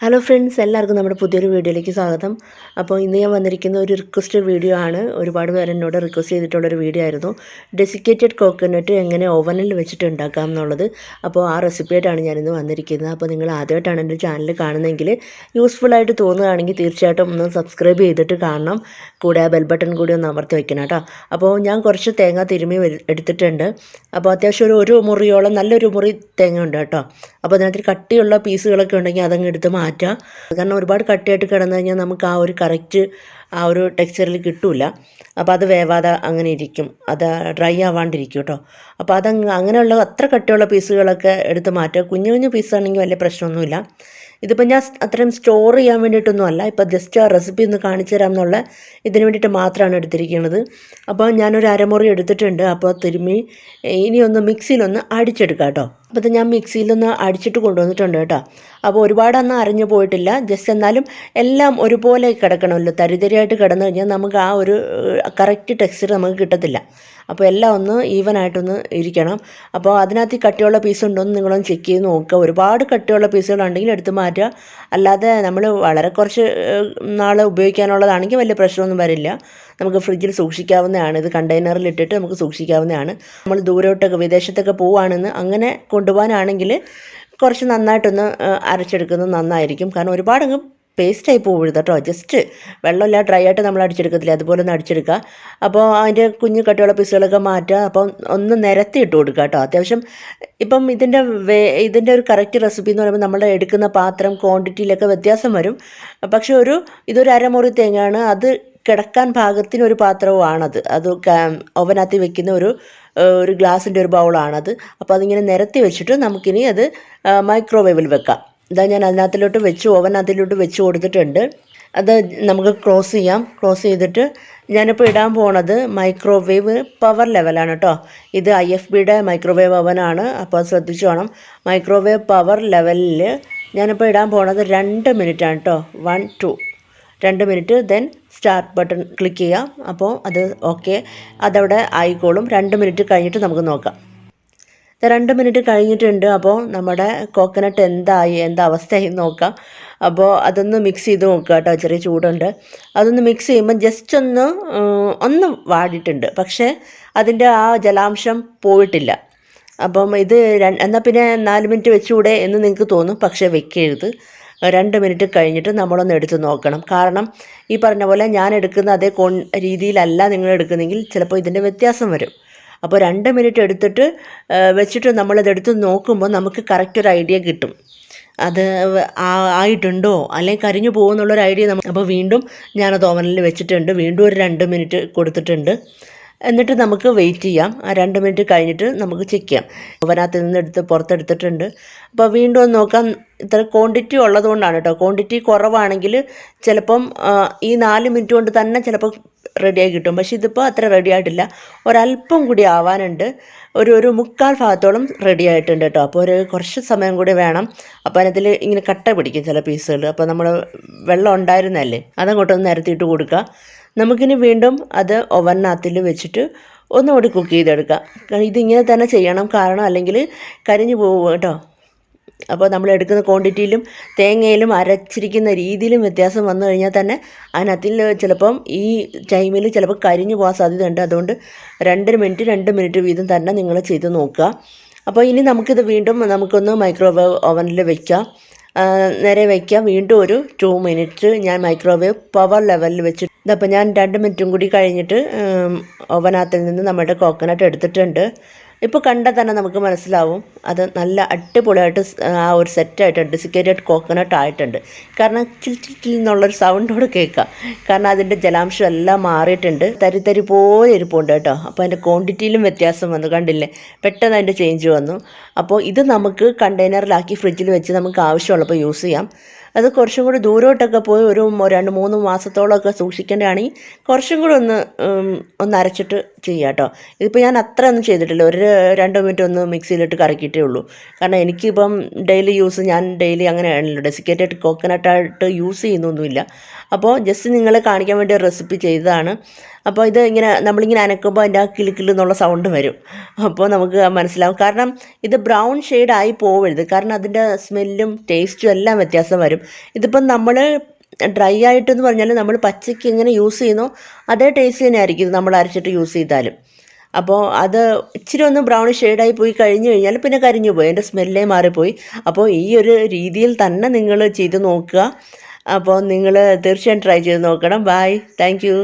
Hello friends, എല്ലാവർക്കും നമ്മുടെ പുതിയൊരു വീഡിയോയിലേക്ക് സ്വാഗതം. അപ്പോൾ ഇന്ന് ഞാൻ വന്നിരിക്കുന്ന ഒരു റിക്വസ്റ്റഡ് വീഡിയോ ആണ്. ഒരുപാട് പേര് എന്നോട് റിക്വസ്റ്റ് ചെയ്തിട്ടുള്ളൊരു വീഡിയോ ആയിരുന്നു. ഡെസിക്കേറ്റഡ് കോക്കനട്ട് എങ്ങനെ ഓവനിൽ വെച്ചിട്ട് ഉണ്ടാക്കാം എന്നുള്ളത്. അപ്പോൾ ആ റെസിപ്പിയായിട്ടാണ് ഞാനിന്ന് വന്നിരിക്കുന്നത്. അപ്പോൾ നിങ്ങൾ ആദ്യമായിട്ടാണ് എൻ്റെ ചാനൽ കാണുന്നതെങ്കിൽ യൂസ്ഫുള്ളായിട്ട് തോന്നുകയാണെങ്കിൽ തീർച്ചയായിട്ടും ഒന്ന് സബ്സ്ക്രൈബ് ചെയ്തിട്ട് കാണണം. കൂടെ ആ ബെൽ ബട്ടൺ കൂടി ഒന്ന് അമർത്തി വെക്കണം കേട്ടോ. അപ്പോൾ ഞാൻ കുറച്ച് തേങ്ങ തിരുമ്മി എടുത്തിട്ടുണ്ട്. അപ്പോൾ അത്യാവശ്യം ഒരു മുറിയോളം നല്ലൊരു മുറി തേങ്ങ ഉണ്ട് കേട്ടോ. അപ്പോൾ അതിനകത്ത് കട്ടിയുള്ള പീസുകളൊക്കെ ഉണ്ടെങ്കിൽ അതങ്ങ് എടുത്ത് മാറ്റാം. കാരണം ഒരുപാട് കട്ടിയായിട്ട് കിടന്നു കഴിഞ്ഞാൽ നമുക്ക് ആ ഒരു കറക്റ്റ് ആ ഒരു ടെക്സ്ചറിൽ കിട്ടില്ല. അപ്പോൾ അത് വേവാതെ അങ്ങനെ ഇരിക്കും, അത് ഡ്രൈ ആവാണ്ടിരിക്കും കേട്ടോ. അപ്പോൾ അങ്ങനെയുള്ള അത്ര കട്ടിയുള്ള പീസുകളൊക്കെ എടുത്ത് മാറ്റുക. കുഞ്ഞു കുഞ്ഞു പീസാണെങ്കിൽ വലിയ പ്രശ്നമൊന്നുമില്ല. ഇതിപ്പോൾ ഞാൻ അത്രയും സ്റ്റോർ ചെയ്യാൻ വേണ്ടിയിട്ടൊന്നും അല്ല, ഇപ്പോൾ ജസ്റ്റ് ആ റെസിപ്പി ഒന്ന് കാണിച്ചു തരാം എന്നുള്ള ഇതിന് വേണ്ടിയിട്ട് മാത്രമാണ് എടുത്തിരിക്കുന്നത്. അപ്പോൾ ഞാനൊരു അരമുറി എടുത്തിട്ടുണ്ട്. അപ്പോൾ തിരുമ്മി ഇനി ഒന്ന് മിക്സിയിലൊന്ന് അടിച്ചെടുക്കാം കേട്ടോ. അപ്പോൾ ഇത് ഞാൻ മിക്സിയിലൊന്ന് അടിച്ചിട്ട് കൊണ്ടുവന്നിട്ടുണ്ട് കേട്ടോ. അപ്പോൾ ഒരുപാടൊന്നും അരഞ്ഞു പോയിട്ടില്ല, ജസ്റ്റ് എന്നാലും എല്ലാം ഒരുപോലെ കിടക്കണമല്ലോ. തരിതരിയായിട്ട് കിടന്നു കഴിഞ്ഞാൽ നമുക്ക് ആ ഒരു കറക്റ്റ് ടെക്സ്ചർ നമുക്ക് കിട്ടത്തില്ല. അപ്പോൾ എല്ലാം ഒന്ന് ഈവനായിട്ടൊന്ന് ഇരിക്കണം. അപ്പോൾ അതിനകത്ത് ഈ കട്ടിയുള്ള പീസ് ഉണ്ടോ എന്ന് നിങ്ങളൊന്ന് ചെക്ക് ചെയ്ത് നോക്കുക. ഒരുപാട് കട്ടിയുള്ള പീസുകളുണ്ടെങ്കിൽ എടുത്ത് മാറ്റുക. അല്ലാതെ നമ്മൾ വളരെ കുറച്ച് നാൾ ഉപയോഗിക്കാനുള്ളതാണെങ്കിൽ വലിയ പ്രശ്നമൊന്നും വരില്ല. നമുക്ക് ഫ്രിഡ്ജിൽ സൂക്ഷിക്കാവുന്നതാണ്. ഇത് കണ്ടെയ്നറിൽ ഇട്ടിട്ട് നമുക്ക് സൂക്ഷിക്കാവുന്നതാണ്. നമ്മൾ ദൂരോട്ടൊക്കെ വിദേശത്തൊക്കെ പോവുകയാണെന്ന് അങ്ങനെ കൊണ്ടുപോകാനാണെങ്കിൽ കുറച്ച് നന്നായിട്ടൊന്ന് അരച്ചെടുക്കുന്നത് നന്നായിരിക്കും. കാരണം ഒരുപാടങ്ങ് പേസ്റ്റായി പോകരുത് കേട്ടോ. ജസ്റ്റ് വെള്ളമില്ല ഡ്രൈ ആയിട്ട് നമ്മൾ അടിച്ചെടുക്കത്തില്ല, അതുപോലെ ഒന്ന് അടിച്ചെടുക്കുക. അപ്പോൾ അതിൻ്റെ കുഞ്ഞു കട്ടിയുള്ള പീസുകളൊക്കെ മാറ്റുക. അപ്പം ഒന്ന് നിരത്തി ഇട്ട് കൊടുക്കുക കേട്ടോ. അത്യാവശ്യം ഇപ്പം ഇതിൻ്റെ ഒരു കറക്റ്റ് റെസിപ്പി എന്ന് പറയുമ്പോൾ നമ്മൾ എടുക്കുന്ന പാത്രം ക്വാണ്ടിറ്റിയിലൊക്കെ വ്യത്യാസം വരും. പക്ഷേ ഇതൊരു അരമുറി തേങ്ങയാണ്. അത് കിടക്കാൻ പാകത്തിന് ഒരു പാത്രവുമാണത്. അത് ഓവനകത്ത് വെക്കുന്ന ഒരു ഗ്ലാസിൻ്റെ ഒരു ബൗളാണത്. അപ്പോൾ അതിങ്ങനെ നിരത്തി വെച്ചിട്ട് നമുക്കിനി അത് മൈക്രോവേവിൽ വെക്കാം. ഇതാ ഞാൻ അതിനകത്തിലോട്ട് ഓവനകത്തിലോട്ട് വെച്ച് കൊടുത്തിട്ടുണ്ട്. അത് നമുക്ക് ക്ലോസ് ചെയ്യാം. ക്ലോസ് ചെയ്തിട്ട് ഞാനിപ്പോൾ ഇടാൻ പോണത് മൈക്രോവേവ് പവർ ലെവലാണ് കേട്ടോ. ഇത് IFBയുടെ മൈക്രോവേവ് ഓവനാണ്. അപ്പോൾ ശ്രദ്ധിച്ചു വേണം. മൈക്രോവേവ് പവർ ലെവലിൽ ഞാനിപ്പോൾ ഇടാൻ പോണത് 2 മിനിറ്റാണ് കേട്ടോ. 1 2 2 minute. Then start button click ചെയ്യാം. അപ്പോൾ അത് ഓക്കെ, അതവിടെ ആയിക്കോളും. 2 മിനിറ്റ് കഴിഞ്ഞിട്ട് നമുക്ക് നോക്കാം. 2 മിനിറ്റ് കഴിഞ്ഞിട്ടുണ്ട്. അപ്പോൾ നമ്മുടെ കോക്കനട്ട് എന്താ അവസ്ഥയായി നോക്കാം. അപ്പോൾ അതൊന്ന് മിക്സ് ചെയ്ത് നോക്കുക കേട്ടോ. ചെറിയ ചൂടുണ്ട്. അതൊന്ന് മിക്സ് ചെയ്യുമ്പോൾ ജസ്റ്റ് ഒന്ന് വാടിയിട്ടുണ്ട്, പക്ഷേ അതിൻ്റെ ആ ജലാംശം പോയിട്ടില്ല. അപ്പം ഇത് എന്നാൽ പിന്നെ 4 മിനിറ്റ് വെച്ചുകൂടെ എന്ന് നിങ്ങൾക്ക് തോന്നും, പക്ഷേ വെക്കരുത്. 2 മിനിറ്റ് കഴിഞ്ഞിട്ട് നമ്മളൊന്ന് എടുത്ത് നോക്കണം. കാരണം ഈ പറഞ്ഞ പോലെ ഞാൻ എടുക്കുന്ന അതേ രീതിയിലല്ല നിങ്ങൾ എടുക്കുന്നെങ്കിൽ ചിലപ്പോൾ ഇതിൻ്റെ വ്യത്യാസം വരും. അപ്പോൾ 2 മിനിറ്റ് എടുത്തിട്ട് വെച്ചിട്ട് നമ്മളതെടുത്ത് നോക്കുമ്പോൾ നമുക്ക് കറക്റ്റ് ഒരു ഐഡിയ കിട്ടും. അത് ആയിട്ടുണ്ടോ അല്ലെങ്കിൽ കരിഞ്ഞു പോകുമെന്നുള്ളൊരു ഐഡിയ അപ്പോൾ വീണ്ടും ഞാനത് ഓവനിൽ വെച്ചിട്ടുണ്ട്. വീണ്ടും ഒരു 2 മിനിറ്റ് കൊടുത്തിട്ടുണ്ട്. എന്നിട്ട് നമുക്ക് വെയിറ്റ് ചെയ്യാം. ആ 2 മിനിറ്റ് കഴിഞ്ഞിട്ട് നമുക്ക് ചെക്ക് ചെയ്യാം. ഓവനകത്ത് നിന്ന് പുറത്തെടുത്തിട്ടുണ്ട്. അപ്പോൾ വീണ്ടും ഒന്ന് നോക്കാം. ഇത്ര ക്വാണ്ടിറ്റി ഉള്ളതുകൊണ്ടാണ് കേട്ടോ. ക്വാണ്ടിറ്റി കുറവാണെങ്കിൽ ചിലപ്പം ഈ 4 മിനിറ്റ് കൊണ്ട് തന്നെ ചിലപ്പോൾ റെഡിയായി കിട്ടും. പക്ഷേ ഇതിപ്പോൾ അത്ര റെഡി ആയിട്ടില്ല. ഒരല്പം കൂടി ആവാനുണ്ട്. ഒരു മുക്കാൽ ഭാഗത്തോളം റെഡി ആയിട്ടുണ്ട് കേട്ടോ. അപ്പോൾ കുറച്ച് സമയം കൂടി വേണം. അപ്പോൾ അതിനകത്തിൽ ഇങ്ങനെ കട്ട പിടിക്കും ചില പീസുകൾ. അപ്പോൾ നമ്മൾ വെള്ളം ഉണ്ടായിരുന്നല്ലേ, അതങ്ങോട്ടൊന്ന് നിരത്തിയിട്ട് കൊടുക്കുക. നമുക്കിനി വീണ്ടും അത് ഓവനകത്തിൽ വെച്ചിട്ട് ഒന്നുകൂടി കുക്ക് ചെയ്തെടുക്കാം. ഇതിങ്ങനെ തന്നെ ചെയ്യണം, കാരണം അല്ലെങ്കിൽ കരിഞ്ഞു പോകും കേട്ടോ. അപ്പോൾ നമ്മൾ എടുക്കുന്ന ക്വാണ്ടിറ്റിയിലും തേങ്ങയിലും അരച്ചിരിക്കുന്ന രീതിയിലും വ്യത്യാസം വന്നു കഴിഞ്ഞാൽ തന്നെ അതിനകത്തിൽ ചിലപ്പം ഈ ടൈമിൽ ചിലപ്പോൾ കരിഞ്ഞു പോകാൻ സാധ്യതയുണ്ട്. അതുകൊണ്ട് 2 മിനിറ്റ് വീതം തന്നെ നിങ്ങൾ ചെയ്ത് നോക്കുക. അപ്പോൾ ഇനി നമുക്കിത് വീണ്ടും നമുക്കൊന്ന് മൈക്രോവേവ് ഓവനിൽ വയ്ക്കാം. നേരെ വയ്ക്കാം. വീണ്ടും ഒരു 2 മിനിറ്റ് ഞാൻ മൈക്രോവേവ് പവർ ലെവലിൽ വെച്ചിട്ട് ഇതപ്പോൾ ഞാൻ 2 മിനിറ്റും കൂടി കഴിഞ്ഞിട്ട് ഓവനകത്തിൽ നിന്ന് നമ്മുടെ കോക്കനട്ട് എടുത്തിട്ടുണ്ട്. ഇപ്പോൾ കണ്ടാൽ തന്നെ നമുക്ക് മനസ്സിലാവും അത് നല്ല അടിപൊളിയായിട്ട് ആ ഒരു സെറ്റായിട്ടുണ്ട്. ഡെസിക്കേറ്റഡ് കോക്കനട്ട് ആയിട്ടുണ്ട്. കാരണം ചിൽ എന്നുള്ളൊരു സൗണ്ടോട് കേൾക്കാം. കാരണം അതിൻ്റെ ജലാംശം എല്ലാം മാറിയിട്ടുണ്ട്. തരി പോലെ ഇരിപ്പുണ്ട് കേട്ടോ. അപ്പോൾ അതിൻ്റെ ക്വാണ്ടിറ്റിയിലും വ്യത്യാസം വന്നു, കണ്ടില്ലേ? പെട്ടെന്ന് അതിൻ്റെ ചേഞ്ച് വന്നു. അപ്പോൾ ഇത് നമുക്ക് കണ്ടെയ്നറിലാക്കി ഫ്രിഡ്ജിൽ വെച്ച് നമുക്ക് ആവശ്യമുള്ളപ്പോൾ യൂസ് ചെയ്യാം. അത് കുറച്ചും കൂടി ദൂരോട്ടൊക്കെ പോയി ഒരു 2-3 മാസത്തോളമൊക്കെ സൂക്ഷിക്കേണ്ടതാണെങ്കിൽ കുറച്ചും കൂടി ഒന്ന് അരച്ചിട്ട് ചെയ്യാം കേട്ടോ. ഇതിപ്പോൾ ഞാൻ അത്ര ഒന്നും ചെയ്തിട്ടില്ല. ഒരു 2 മിനിറ്റ് ഒന്ന് മിക്സിയിലിട്ട് കറക്കിയിട്ടേ ഉള്ളൂ. കാരണം എനിക്കിപ്പം ഞാൻ ഡെയിലി അങ്ങനെയാണല്ലോ, ഡെസിക്കേറ്റഡ് കോക്കനട്ടായിട്ട് യൂസ് ചെയ്യുന്നൊന്നുമില്ല. അപ്പോൾ ജസ്റ്റ് നിങ്ങളെ കാണിക്കാൻ വേണ്ടി റെസിപ്പി ചെയ്തതാണ്. അപ്പോൾ ഇത് ഇങ്ങനെ നമ്മളിങ്ങനെ അനക്കുമ്പോൾ അതിൻ്റെ ആ കിലുക്കിലെന്നുള്ള സൗണ്ട് വരും. അപ്പോൾ നമുക്ക് മനസ്സിലാവും. കാരണം ഇത് ബ്രൗൺ ഷെയ്ഡായി പോവരുത്. കാരണം അതിൻ്റെ സ്മെല്ലും ടേസ്റ്റും എല്ലാം വ്യത്യാസം വരും. ഇതിപ്പം നമ്മൾ ഡ്രൈ ആയിട്ടെന്ന് പറഞ്ഞാൽ നമ്മൾ പച്ചയ്ക്ക് എങ്ങനെ യൂസ് ചെയ്യുന്നോ അതേ ടേസ്റ്റ് തന്നെ ആയിരിക്കും നമ്മൾ അരച്ചിട്ട് യൂസ് ചെയ്താലും. അപ്പോൾ അത് ഇച്ചിരി ഒന്ന് ബ്രൗൺ ഷെയ്ഡായി പോയി കഴിഞ്ഞ് കഴിഞ്ഞാൽ പിന്നെ കരിഞ്ഞു പോയി, അതിൻ്റെ സ്മെല്ലേ മാറിപ്പോയി. അപ്പോൾ ഈ ഒരു രീതിയിൽ തന്നെ നിങ്ങൾ ചെയ്ത് നോക്കുക. അപ്പോൾ നിങ്ങൾ തീർച്ചയായും ട്രൈ ചെയ്ത് നോക്കണം. Bye, thank U.